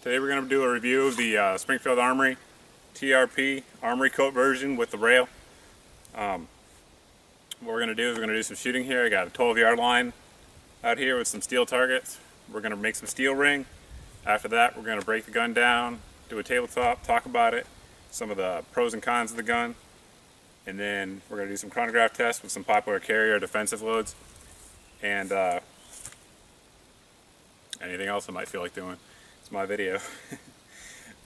Today we're going to do a review of the Springfield Armory TRP Armory Coat version with the rail. What we're going to do is we're going to do some shooting here. I got a 12-yard line out here with some steel targets. We're going to make some steel ring. After that we're going to break the gun down, do a tabletop, talk about it, some of the pros and cons of the gun, and then we're going to do some chronograph tests with some popular carrier defensive loads, and anything else I might feel like doing. It's my video.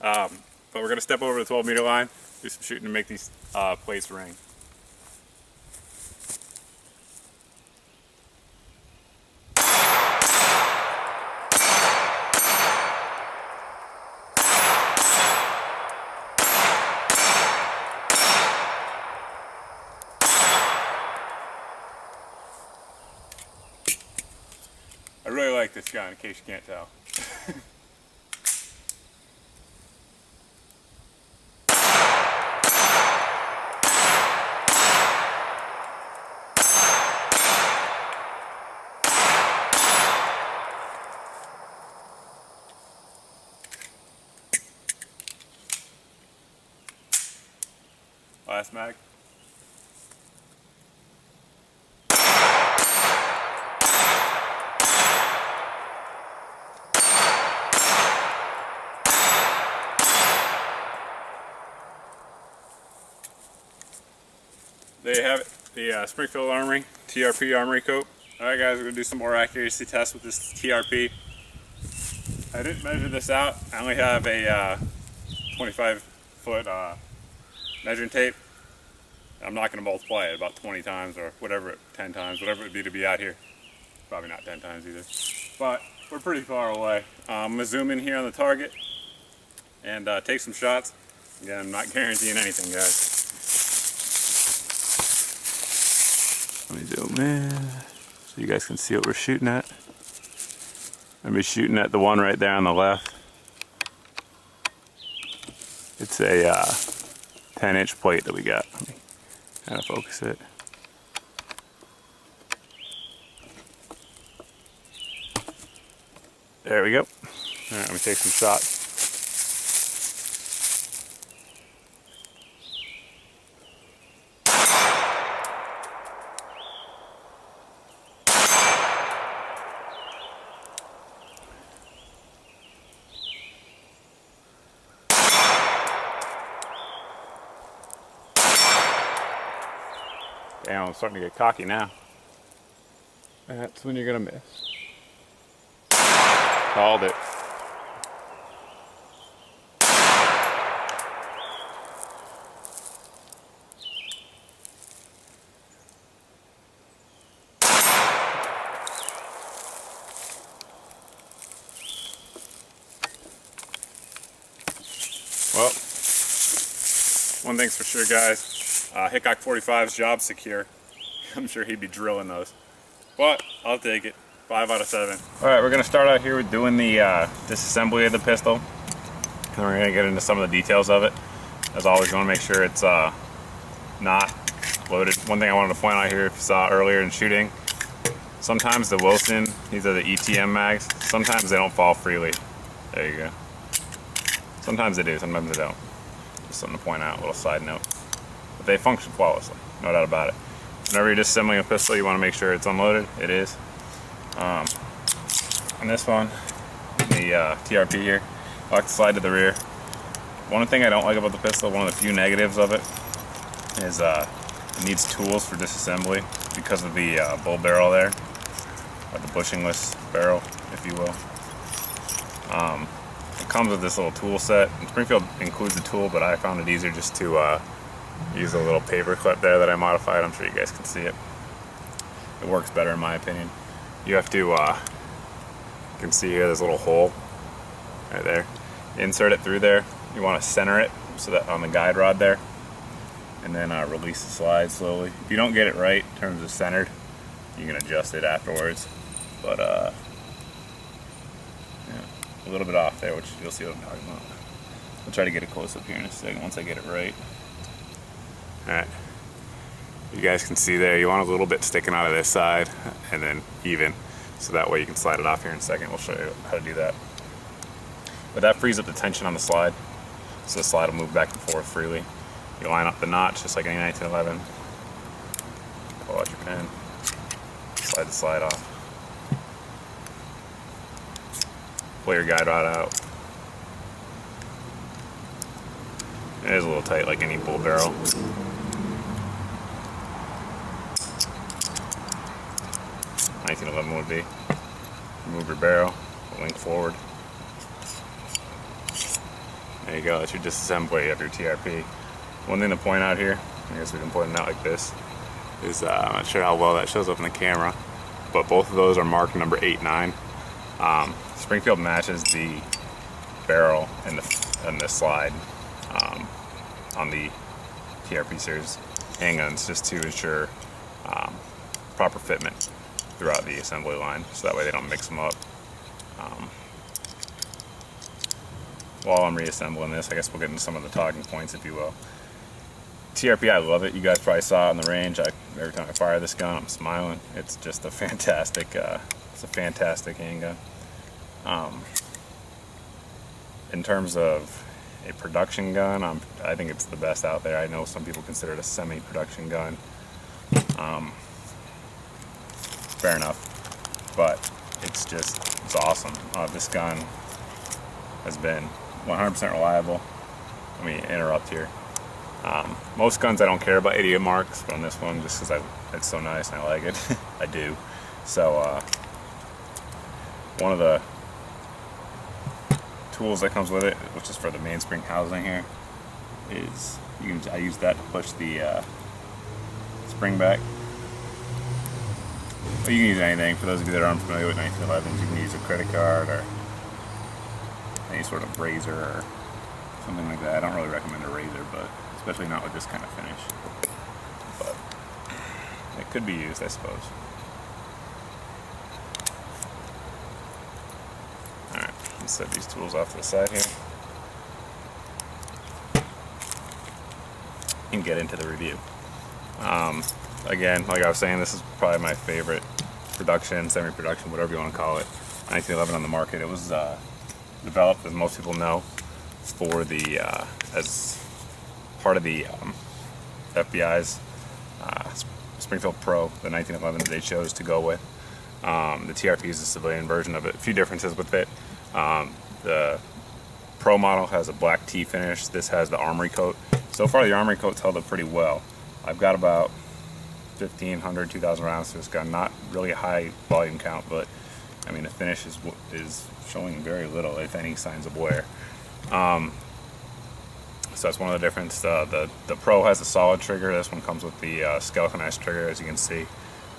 But we're going to step over the 12-meter line, do some shooting to make these plates ring. I really like this gun, in case you can't tell. Last mag. There you have it, the Springfield Armory TRP Armory Coat. Alright guys, we're going to do some more accuracy tests with this TRP. I didn't measure this out. I only have a 25-foot measuring tape. I'm not going to multiply it about 20 times or whatever, 10 times, whatever it would be to be out here. Probably not 10 times either. But we're pretty far away. I'm going to zoom in here on the target and take some shots. Again, I'm not guaranteeing anything, guys. Let me zoom in so you guys can see what we're shooting at. I'm going to be shooting at the one right there on the left. It's a 10-inch plate that we got. Let me kind of focus it. There we go. Alright, let me take some shots. Damn, I'm starting to get cocky now. That's when you're gonna miss. Called it. Well, one thing's for sure, guys. Hickok 45's job secure. I'm sure he'd be drilling those. But I'll take it. 5 out of 7. Alright, we're going to start out here with doing the disassembly of the pistol. And we're going to get into some of the details of it. As always, you want to make sure it's not loaded. One thing I wanted to point out here, if you saw earlier in shooting, sometimes the Wilson, these are the ETM mags, sometimes they don't fall freely. There you go. Sometimes they do, sometimes they don't. Just something to point out, a little side note. But they function flawlessly, no doubt about it. Whenever you're disassembling a pistol, you want to make sure it's unloaded. It is. On this one, the TRP here, lock the slide to the rear. One thing I don't like about the pistol, one of the few negatives of it, is it needs tools for disassembly because of the bull barrel there, or the bushingless barrel, if you will. It comes with this little tool set. And Springfield includes the tool, but I found it easier just to use a little paper clip there that I modified. I'm sure you guys can see it. It works better in my opinion. You have to, you can see here there's a little hole right there. Insert it through there. You want to center it so that on the guide rod there, and then release the slide slowly. If you don't get it right in terms of centered, you can adjust it afterwards. But yeah, a little bit off there, which you'll see what I'm talking about. I'll try to get a close up here in a second once I get it right. Alright, you guys can see there, you want a little bit sticking out of this side and then even, so that way you can slide it off here in a second. We'll show you how to do that. but that frees up the tension on the slide, so the slide will move back and forth freely. You line up the notch just like any 1911. Pull out your pin, slide the slide off. Pull your guide rod out. It is a little tight like any bull barrel. 1911 would be. Remove your barrel, link forward. There you go, that's your disassembly of your TRP. One thing to point out here, I guess we can point it out like this, is I'm not sure how well that shows up in the camera, but both of those are marked number 8-9. Springfield matches the barrel and the slide on the TRP series handguns, just to ensure proper fitment throughout the assembly line, so that way they don't mix them up. While I'm reassembling this, I guess we'll get into some of the talking points, if you will. TRP, I love it. You guys probably saw it on the range. Every time I fire this gun, I'm smiling. It's just a fantastic, handgun. In terms of a production gun, I think it's the best out there. I know some people consider it a semi-production gun. Fair enough, but it's awesome. This gun has been 100% reliable. Let me interrupt here. Most guns I don't care about idiot marks, but on this one, just because it's so nice and I like it, I do. So one of the tools that comes with it, which is for the mainspring housing here, is I use that to push the spring back. But you can use anything. For those of you that are unfamiliar with 1911s, you can use a credit card or any sort of razor or something like that. I don't really recommend a razor, but especially not with this kind of finish. But it could be used, I suppose. Alright, let's set these tools off to the side here and get into the review. Again, like I was saying, this is probably my favorite production, semi-production, whatever you want to call it, 1911 on the market. It was developed, as most people know, for the as part of the FBI's Springfield Pro, the 1911 that they chose to go with. The TRP is a civilian version of it. A few differences with it. The Pro model has a black T finish. This has the Armory coat. So far, the Armory coat's held up pretty well. I've got about 1,500, 2,000 rounds to this gun. Not really a high volume count, but I mean the finish is showing very little, if any, signs of wear. So that's one of the differences. The Pro has a solid trigger. This one comes with the skeletonized trigger, as you can see.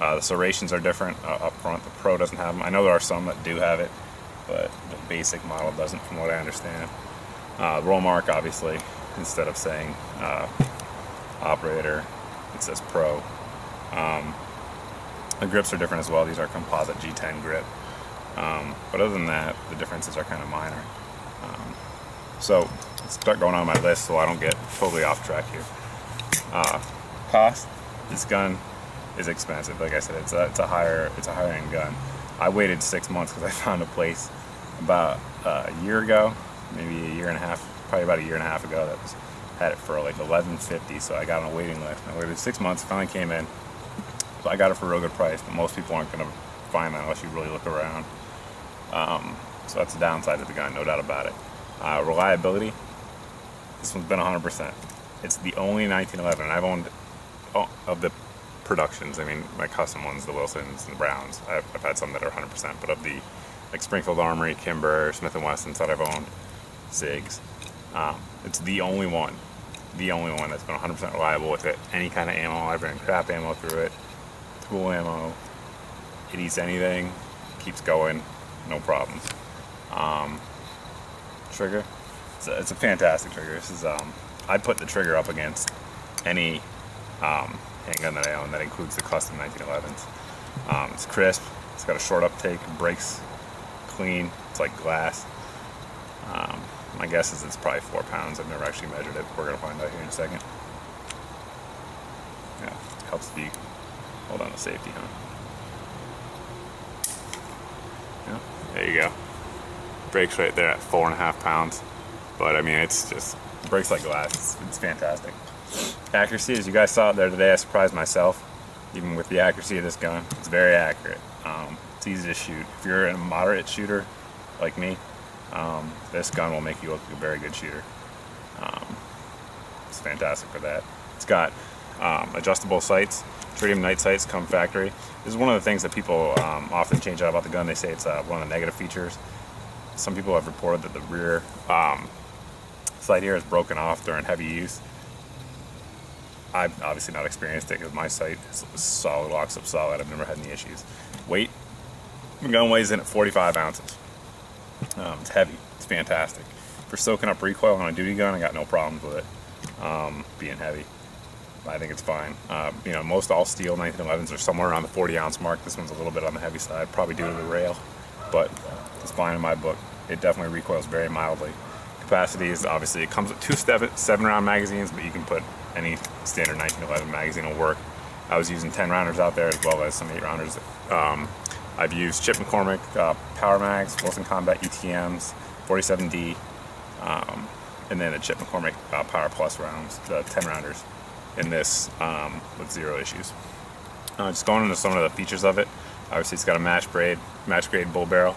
The serrations are different up front. The Pro doesn't have them. I know there are some that do have it, but the basic model doesn't, from what I understand. Roll mark, obviously, instead of saying operator, it says Pro. The grips are different as well. These are composite G10 grip. But other than that, the differences are kind of minor. So let's start going on my list so I don't get totally off track here. Cost. This gun is expensive. Like I said, it's a higher end gun. I waited 6 months because I found a place about a year ago, maybe a year and a half, probably about a year and a half ago, that had it for like $11.50. So I got on a waiting list. I waited 6 months. Finally came in. So I got it for a real good price, but most people aren't going to find that unless you really look around. So that's the downside of the gun, no doubt about it. Reliability, this one's been 100%. It's the only 1911, and I've owned of the productions. I mean, my custom ones, the Wilsons and the Browns. I've had some that are 100%, but of the like Springfield Armory, Kimber, Smith & Wessons that I've owned, SIGs, it's the only one that's been 100% reliable with it. Any kind of ammo, I've ran crap ammo through it, tool ammo. It eats anything, keeps going, no problems. Trigger, it's a fantastic trigger. This is I'd put the trigger up against any handgun that I own. That includes the custom 1911s. It's crisp. It's got a short uptake. Breaks clean. It's like glass. My guess is it's probably 4 pounds. I've never actually measured it. We're gonna find out here in a second. Yeah, it helps the hold on to safety, huh? Yeah, there you go. Brakes right there at 4.5 pounds. But I mean, it's just, it breaks like glass. It's fantastic. Accuracy, as you guys saw it there today, I surprised myself. Even with the accuracy of this gun, it's very accurate. It's easy to shoot. If you're a moderate shooter like me, this gun will make you look like a very good shooter. It's fantastic for that. It's got adjustable sights. Tritium night sights come factory. This is one of the things that people often change out about the gun. They say it's one of the negative features. Some people have reported that the rear sight here is broken off during heavy use. I've obviously not experienced it because my sight is solid, locks up solid. I've never had any issues. Weight, the gun weighs in at 45 ounces. It's heavy. It's fantastic. For soaking up recoil on a duty gun, I got no problems with it being heavy. I think it's fine. You know, most all steel 1911s are somewhere around the 40 ounce mark. This one's a little bit on the heavy side, probably due to the rail, but it's fine in my book. It definitely recoils very mildly. Capacity is obviously, it comes with two 7-round magazines, but you can put any standard 1911 magazine will work. I was using 10 rounders out there as well as some 8 rounders. I've used Chip McCormick Power Mags, Wilson Combat ETMs, 47D, and then the Chip McCormick Power Plus rounds, the 10 rounders in this with 0 issues. Just going into some of the features of it. Obviously it's got a match grade bull barrel.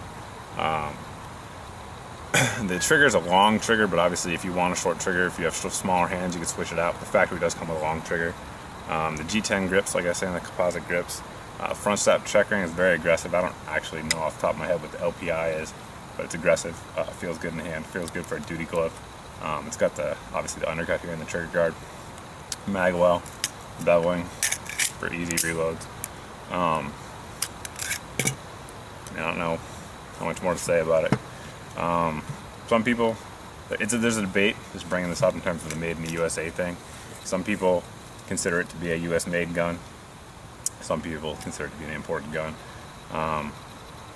The trigger is a long trigger, but obviously if you want a short trigger, if you have smaller hands, you can switch it out. The factory does come with a long trigger. The G10 grips, like I said, the composite grips. Front step checkering is very aggressive. I don't actually know off the top of my head what the LPI is, but it's aggressive. Feels good in the hand. Feels good for a duty glove. It's got obviously the undercut here in the trigger guard. Mag well, beveling for easy reloads. I don't know how much more to say about it. Some people, there's a debate, just bringing this up in terms of the made in the USA thing. Some people consider it to be a US made gun. Some people consider it to be an imported gun.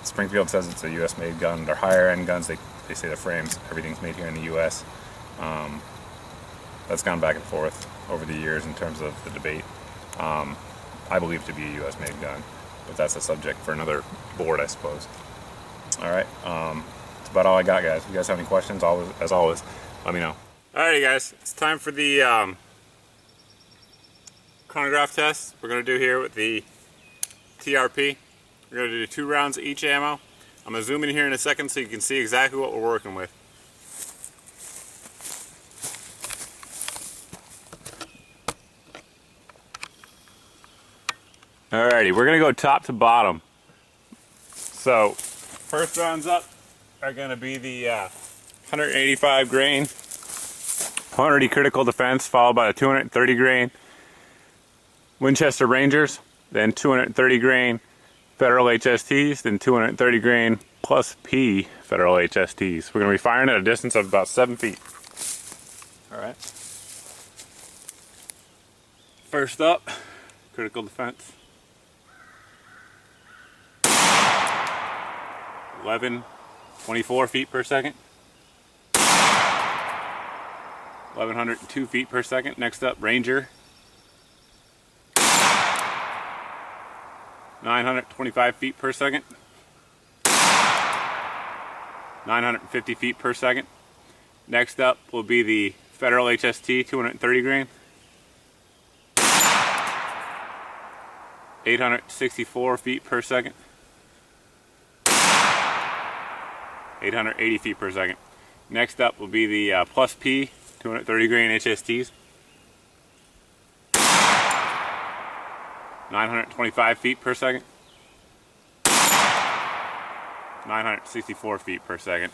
Springfield says it's a US made gun. They're higher end guns, they say the frames, everything's made here in the US. That's gone back and forth over the years in terms of the debate. I believe it to be a US made gun, but that's a subject for another board, I suppose. Alright, that's about all I got, guys. If you guys have any questions, as always, let me know. Alrighty guys, it's time for the chronograph test we're going to do here with the TRP. We're going to do 2 rounds of each ammo. I'm going to zoom in here in a second so you can see exactly what we're working with. Alrighty, we're going to go top to bottom. So, first rounds up are going to be the 185 grain 180 critical defense, followed by the 230 grain Winchester Rangers, then 230 grain Federal HSTs, then 230 grain plus P Federal HSTs. We're going to be firing at a distance of about 7 feet. Alright. First up, critical defense. 1124 feet per second. 1102 feet per second. Next up, Ranger. 925 feet per second. 950 feet per second. Next up will be the Federal HST 230 grain. 864 feet per second. 880 feet per second. Next up will be the plus P 230 grain HSTs. 925 feet per second. 964 feet per second.